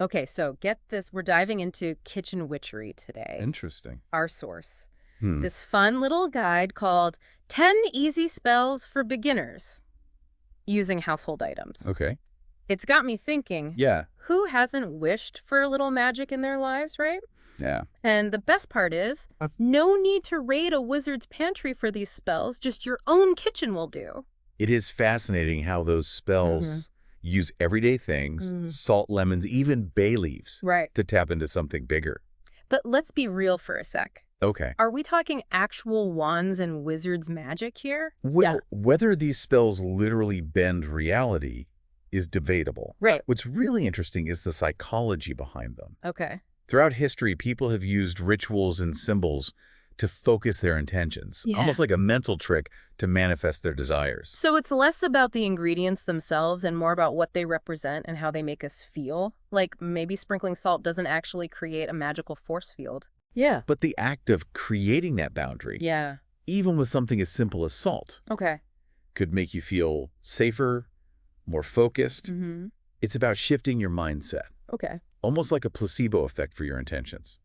Okay, so get this. We're diving into kitchen witchery today. Interesting. Our source. Hmm. This fun little guide called 10 Easy Spells for Beginners Using Household Items. Okay. It's got me thinking, Yeah. who hasn't wished for a little magic in their lives, right? Yeah. And the best part is, I've- no need to raid a wizard's pantry for these spells, just your own kitchen will do. It is fascinating how those spells use everyday things, salt, lemons, even bay leaves, Right. to tap into something bigger. But let's be real for a sec. Okay. Are we talking actual wands and wizards magic here? Well, whether these spells literally bend reality is debatable. Right. What's really interesting is the psychology behind them. Okay. Throughout history, people have used rituals and symbols to focus their intentions, Yeah. almost like a mental trick to manifest their desires. So it's less about the ingredients themselves and more about what they represent and how they make us feel. Like maybe sprinkling salt doesn't actually create a magical force field. Yeah. But the act of creating that boundary, Yeah. even with something as simple as salt, Okay. could make you feel safer, more focused. Mm-hmm. It's about shifting your mindset, Okay. almost like a placebo effect for your intentions.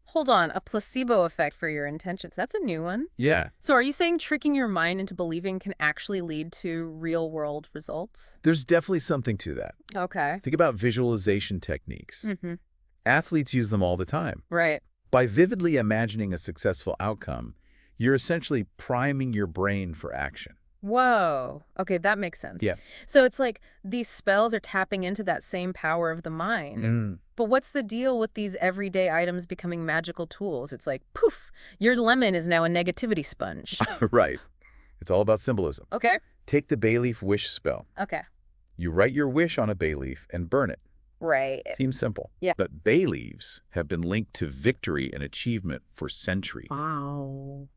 Hold on. A placebo effect for your intentions. That's a new one. Yeah. So are you saying tricking your mind into believing can actually lead to real-world results? There's definitely something to that. Okay. Think about visualization techniques. Mm-hmm. Athletes use them all the time. Right. By vividly imagining a successful outcome, you're essentially priming your brain for action. Whoa. Okay, that makes sense. Yeah. So it's like these spells are tapping into that same power of the mind. But what's the deal with these everyday items becoming magical tools? It's like, poof, your lemon is now a negativity sponge. Right. It's all about symbolism. Okay. Take the bay leaf wish spell. Okay. You write your wish on a bay leaf and burn it. Right. Seems simple. Yeah. But bay leaves have been linked to victory and achievement for centuries. Wow.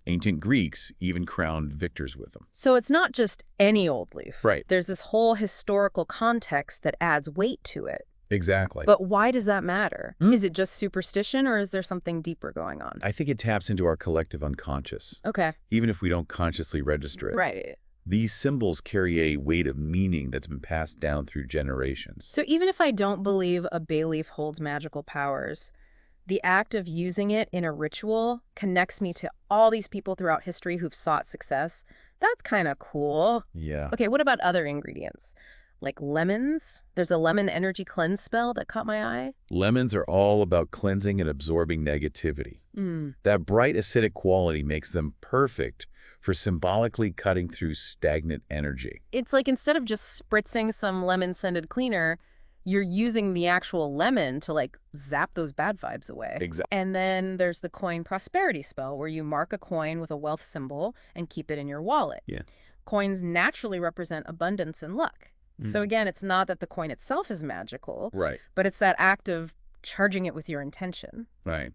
Ancient Greeks even crowned victors with them. So it's not just any old leaf. Right. There's this whole historical context that adds weight to it. Exactly. But why does that matter? Hmm? Is it just superstition or is there something deeper going on? I think it taps into our collective unconscious, Okay. even if we don't consciously register it. Right. These symbols carry a weight of meaning that's been passed down through generations. So even if I don't believe a bay leaf holds magical powers, the act of using it in a ritual connects me to all these people throughout history who've sought success. That's kind of cool. Yeah. Okay, what about other ingredients? Like lemons? There's a lemon energy cleanse spell that caught my eye. Lemons are all about cleansing and absorbing negativity. That bright acidic quality makes them perfect for symbolically cutting through stagnant energy. It's like instead of just spritzing some lemon-scented cleaner, you're using the actual lemon to like zap those bad vibes away. Exactly. And then there's the coin prosperity spell where you mark a coin with a wealth symbol and keep it in your wallet. Yeah. Coins naturally represent abundance and luck. So again, it's not that the coin itself is magical, Right. but it's that act of charging it with your intention. Right.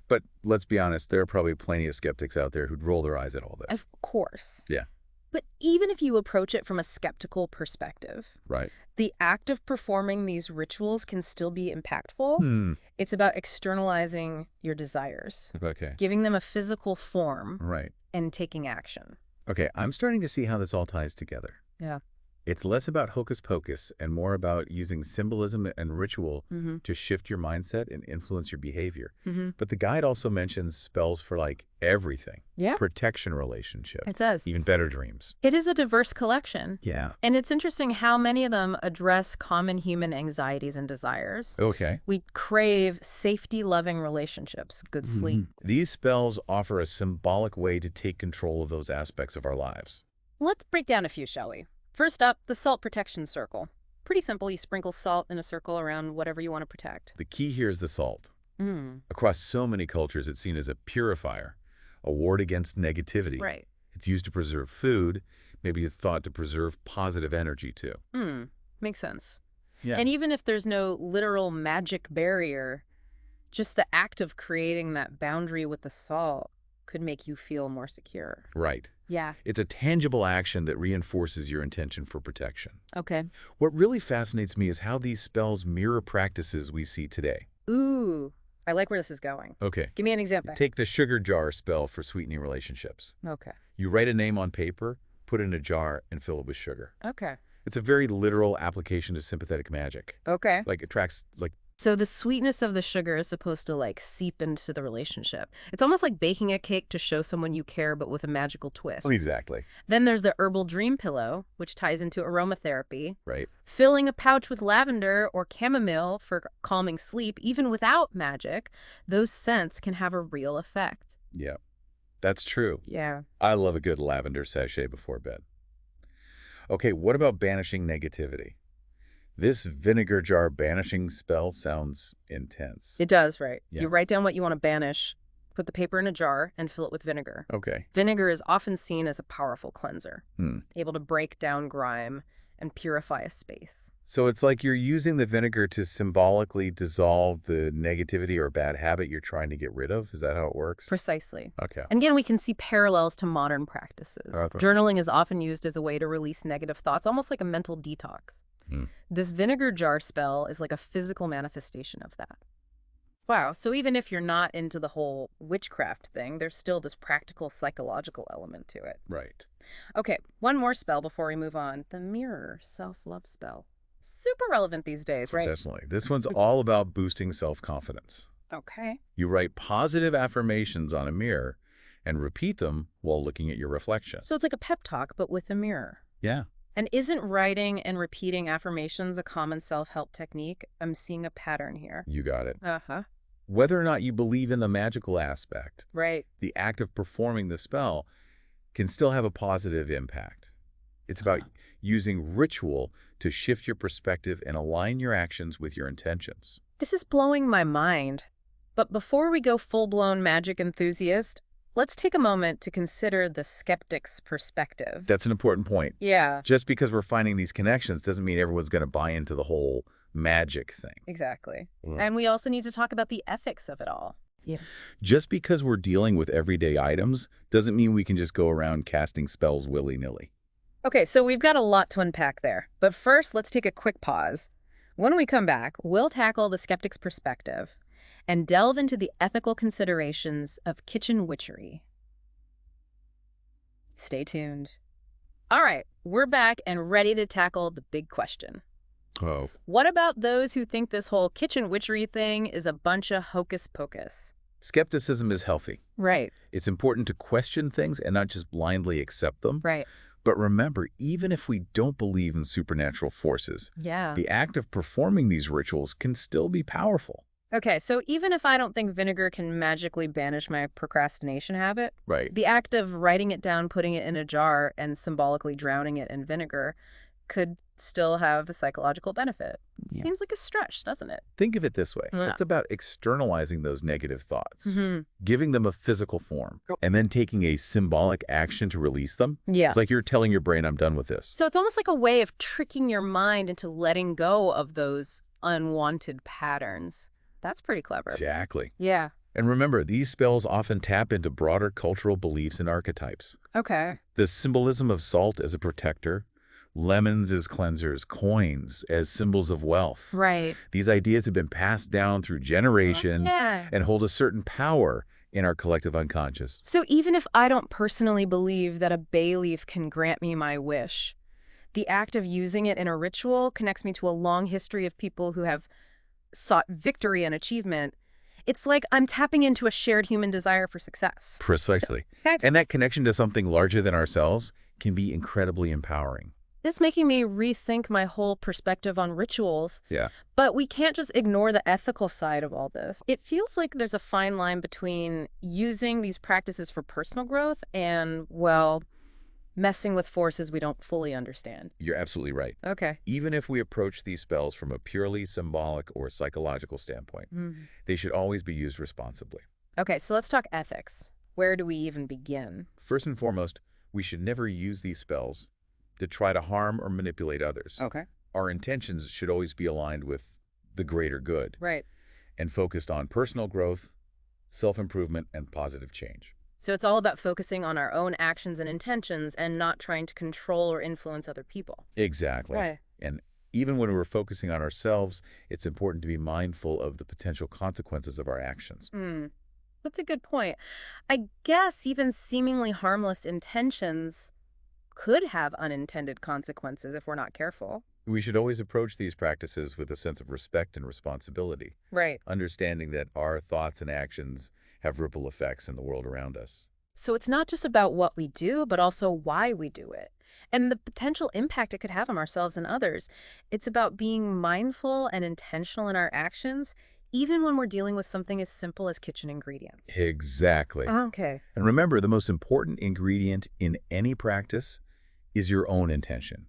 But let's be honest, there are probably plenty of skeptics out there who'd roll their eyes at all this. Of course. Yeah. But even if you approach it from a skeptical perspective, Right. the act of performing these rituals can still be impactful. It's about externalizing your desires, Okay. giving them a physical form, Right. and taking action. Okay, I'm starting to see how this all ties together. Yeah. It's less about hocus pocus and more about using symbolism and ritual to shift your mindset and influence your behavior. But the guide also mentions spells for like everything. Yeah. Protection relationships. It says. Even better dreams. It is a diverse collection. Yeah. And it's interesting how many of them address common human anxieties and desires. Okay. We crave safety-loving relationships, good sleep. These spells offer a symbolic way to take control of those aspects of our lives. Let's break down a few, shall we? First up, the salt protection circle. Pretty simple. You sprinkle salt in a circle around whatever you want to protect. The key here is the salt. Across so many cultures, it's seen as a purifier, a ward against negativity. Right. It's used to preserve food. Maybe it's thought to preserve positive energy, too. Makes sense. Yeah. And even if there's no literal magic barrier, just the act of creating that boundary with the salt could make you feel more secure. Right. Yeah. It's a tangible action that reinforces your intention for protection. Okay. What really fascinates me is how these spells mirror practices we see today. Ooh, I like where this is going. Okay. Give me an example. Take the sugar jar spell for sweetening relationships. Okay. You write a name on paper, put it in a jar, and fill it with sugar. Okay. It's a very literal application to sympathetic magic. Okay. Like, attracts, like, So the sweetness of the sugar is supposed to like seep into the relationship. It's almost like baking a cake to show someone you care, but with a magical twist. exactly. Then there's the herbal dream pillow, which ties into aromatherapy. Right. Filling a pouch with lavender or chamomile for calming sleep, even without magic, those scents can have a real effect. Yeah, that's true. Yeah. I love a good lavender sachet before bed. Okay, what about banishing negativity? This vinegar jar banishing spell sounds intense. It does, right? Yeah. You write down what you want to banish, put the paper in a jar, and fill it with vinegar. Okay. Vinegar is often seen as a powerful cleanser, Hmm. able to break down grime and purify a space. So it's like you're using the vinegar to symbolically dissolve the negativity or bad habit you're trying to get rid of? Is that how it works? Precisely. Okay. And again, we can see parallels to modern practices. Okay. Journaling is often used as a way to release negative thoughts, almost like a mental detox. Hmm. This vinegar jar spell is like a physical manifestation of that. Wow, so even if you're not into the whole witchcraft thing, there's still this practical psychological element to it. Right. Okay, one more spell before we move on. The mirror self-love spell. Super relevant these days, right? Definitely. This one's all about boosting self-confidence. Okay. You write positive affirmations on a mirror and repeat them while looking at your reflection. So it's like a pep talk, but with a mirror. Yeah. And isn't writing and repeating affirmations a common self-help technique? I'm seeing a pattern here. You got it. Uh-huh. Whether or not you believe in the magical aspect, Right. the act of performing the spell can still have a positive impact. It's about using ritual to shift your perspective and align your actions with your intentions. This is blowing my mind. But before we go full-blown magic enthusiast, let's take a moment to consider the skeptic's perspective. That's an important point. Yeah, Just because we're finding these connections doesn't mean everyone's going to buy into the whole magic thing. exactly. Yeah. And we also need to talk about the ethics of it all. Yeah. Just because we're dealing with everyday items doesn't mean we can just go around casting spells willy-nilly. Okay, so we've got a lot to unpack there. But first, let's take a quick pause. When we come back, we'll tackle the skeptic's perspective and delve into the ethical considerations of kitchen witchery. Stay tuned. All right, we're back and ready to tackle the big question. Oh. What about those who think this whole kitchen witchery thing is a bunch of hocus pocus? Skepticism is healthy. Right, It's important to question things and not just blindly accept them. right. But remember, even if we don't believe in supernatural forces, Yeah. the act of performing these rituals can still be powerful. Okay, so even if I don't think vinegar can magically banish my procrastination habit, Right. the act of writing it down, putting it in a jar, and symbolically drowning it in vinegar could still have a psychological benefit. Yeah. Seems like a stretch, doesn't it? Think of it this way. Yeah. It's about externalizing those negative thoughts, Mm-hmm. giving them a physical form, and then taking a symbolic action to release them. Yeah. It's like you're telling your brain, I'm done with this. So it's almost like a way of tricking your mind into letting go of those unwanted patterns. That's pretty clever. Exactly. Yeah. And remember, these spells often tap into broader cultural beliefs and archetypes. Okay. The symbolism of salt as a protector, lemons as cleansers, coins as symbols of wealth. Right. These ideas have been passed down through generations Yeah. and hold a certain power in our collective unconscious. So even if I don't personally believe that a bay leaf can grant me my wish, the act of using it in a ritual connects me to a long history of people who have sought victory and achievement. It's like I'm tapping into a shared human desire for success. Precisely. And that connection to something larger than ourselves can be incredibly empowering. This making me rethink my whole perspective on rituals. Yeah. But we can't just ignore the ethical side of all this. It feels like there's a fine line between using these practices for personal growth and, well, messing with forces we don't fully understand. You're absolutely right. Okay. Even if we approach these spells from a purely symbolic or psychological standpoint, they should always be used responsibly. Okay, so let's talk ethics. Where do we even begin? First and foremost, we should never use these spells to try to harm or manipulate others. Okay. Our intentions should always be aligned with the greater good Right. and focused on personal growth, self-improvement, and positive change. So it's all about focusing on our own actions and intentions and not trying to control or influence other people. Exactly. Right. And even when we're focusing on ourselves, it's important to be mindful of the potential consequences of our actions. That's a good point. I guess even seemingly harmless intentions could have unintended consequences if we're not careful. We should always approach these practices with a sense of respect and responsibility, Right. understanding that our thoughts and actions have ripple effects in the world around us. So it's not just about what we do, but also why we do it and the potential impact it could have on ourselves and others. It's about being mindful and intentional in our actions, even when we're dealing with something as simple as kitchen ingredients. Exactly. Okay. And remember, the most important ingredient in any practice is your own intention.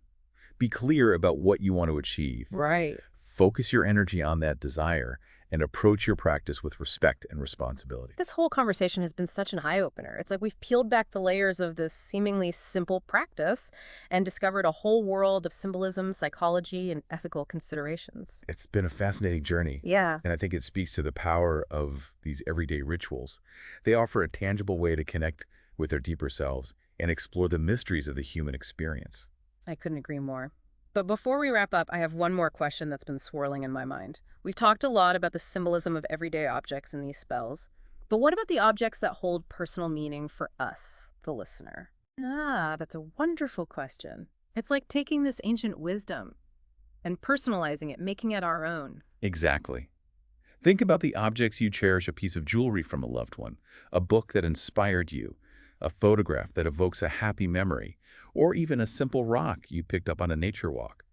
Be clear about what you want to achieve. Right. Focus your energy on that desire and approach your practice with respect and responsibility. This whole conversation has been such an eye-opener. It's like we've peeled back the layers of this seemingly simple practice and discovered a whole world of symbolism, psychology, and ethical considerations. It's been a fascinating journey, Yeah. and I think it speaks to the power of these everyday rituals. They offer a tangible way to connect with our deeper selves and explore the mysteries of the human experience. I couldn't agree more. But before we wrap up, I have one more question that's been swirling in my mind. We've talked a lot about the symbolism of everyday objects in these spells, but what about the objects that hold personal meaning for us, the listener? Ah, that's a wonderful question. It's like taking this ancient wisdom and personalizing it, making it our own. Exactly. Think about the objects you cherish: a piece of jewelry from a loved one, a book that inspired you, a photograph that evokes a happy memory, or even a simple rock you picked up on a nature walk.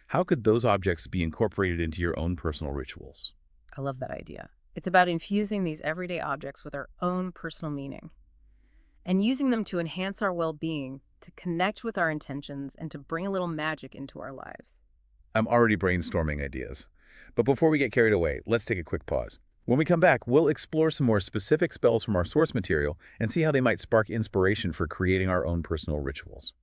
How could those objects be incorporated into your own personal rituals? I love that idea. It's about infusing these everyday objects with our own personal meaning and using them to enhance our well-being, to connect with our intentions, and to bring a little magic into our lives. I'm already brainstorming ideas. But before we get carried away, let's take a quick pause. When we come back, we'll explore some more specific spells from our source material and see how they might spark inspiration for creating our own personal rituals.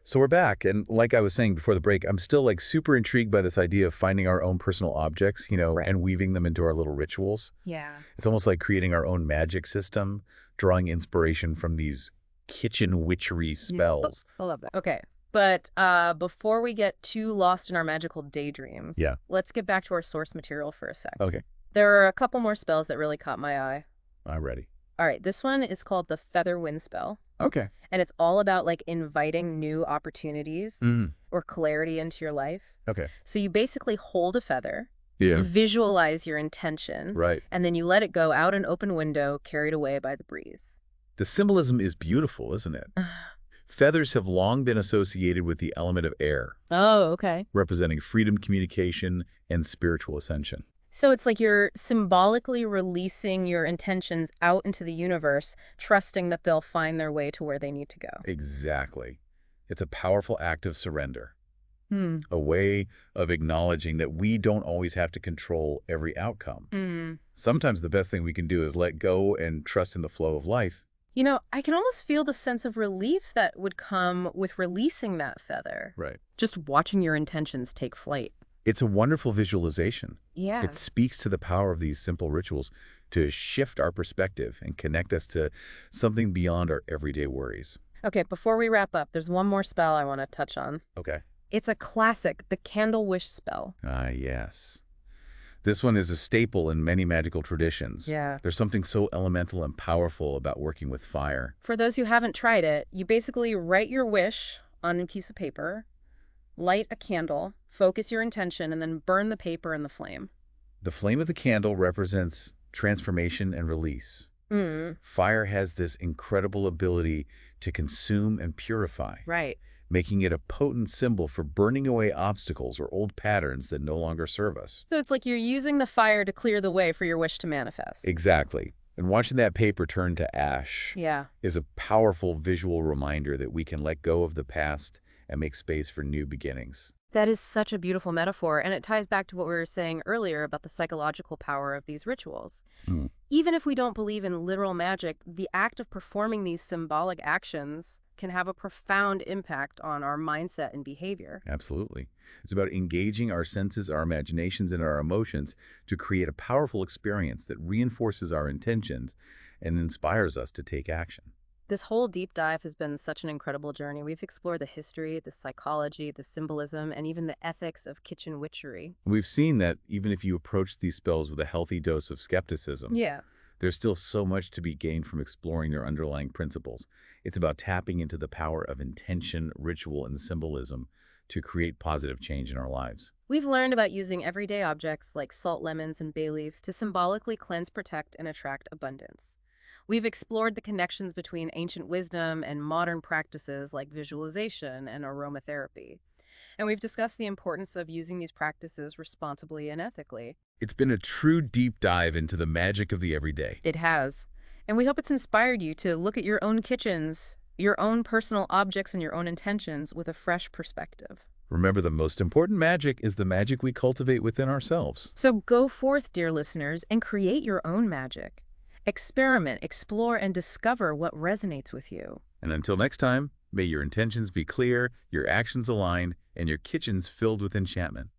So we're back, and like I was saying before the break, I'm still super intrigued by this idea of finding our own personal objects, Right. and weaving them into our little rituals. Yeah. It's almost like creating our own magic system, drawing inspiration from these kitchen witchery spells. I love that. Okay. But before we get too lost in our magical daydreams, Yeah. let's get back to our source material for a sec. Okay, There are a couple more spells that really caught my eye. I'm ready. All right, this one is called the Feather Wind spell, Okay. and it's all about like inviting new opportunities or clarity into your life. Okay. So you basically hold a feather, Yeah. you visualize your intention, Right. and then you let it go out an open window, carried away by the breeze. The symbolism is beautiful, isn't it? Feathers have long been associated with the element of air, Oh, okay. representing freedom, communication, and spiritual ascension. So it's like you're symbolically releasing your intentions out into the universe, trusting that they'll find their way to where they need to go. Exactly. It's a powerful act of surrender, Hmm. a way of acknowledging that we don't always have to control every outcome. Mm. Sometimes the best thing we can do is let go and trust in the flow of life. You know, I can almost feel the sense of relief that would come with releasing that feather. Right. Just watching your intentions take flight. It's a wonderful visualization. Yeah. It speaks to the power of these simple rituals to shift our perspective and connect us to something beyond our everyday worries. Okay, before we wrap up, there's one more spell I want to touch on. Okay. It's a classic, the Candle Wish spell. Ah, yes. This one is a staple in many magical traditions. Yeah. There's something so elemental and powerful about working with fire. For those who haven't tried it, you basically write your wish on a piece of paper, light a candle, focus your intention, and then burn the paper in the flame. The flame of the candle represents transformation and release. Mm, Fire has this incredible ability to consume and purify, right. making it a potent symbol for burning away obstacles or old patterns that no longer serve us. So it's like you're using the fire to clear the way for your wish to manifest. Exactly. And watching that paper turn to ash Yeah. is a powerful visual reminder that we can let go of the past and make space for new beginnings. That is such a beautiful metaphor, and it ties back to what we were saying earlier about the psychological power of these rituals. Mm. Even if we don't believe in literal magic, the act of performing these symbolic actions can have a profound impact on our mindset and behavior. Absolutely. It's about engaging our senses, our imaginations, and our emotions to create a powerful experience that reinforces our intentions and inspires us to take action. This whole deep dive has been such an incredible journey. We've explored the history, the psychology, the symbolism, and even the ethics of kitchen witchery. We've seen that even if you approach these spells with a healthy dose of skepticism, Yeah. There's still so much to be gained from exploring their underlying principles. It's about tapping into the power of intention, ritual, and symbolism to create positive change in our lives. We've learned about using everyday objects like salt lemons and bay leaves to symbolically cleanse, protect, and attract abundance. We've explored the connections between ancient wisdom and modern practices like visualization and aromatherapy. And we've discussed the importance of using these practices responsibly and ethically. It's been a true deep dive into the magic of the everyday. It has. And we hope it's inspired you to look at your own kitchens, your own personal objects, and your own intentions with a fresh perspective. Remember, the most important magic is the magic we cultivate within ourselves. So go forth, dear listeners, and create your own magic. Experiment, explore, and discover what resonates with you. And until next time, may your intentions be clear, your actions aligned, and your kitchens filled with enchantment.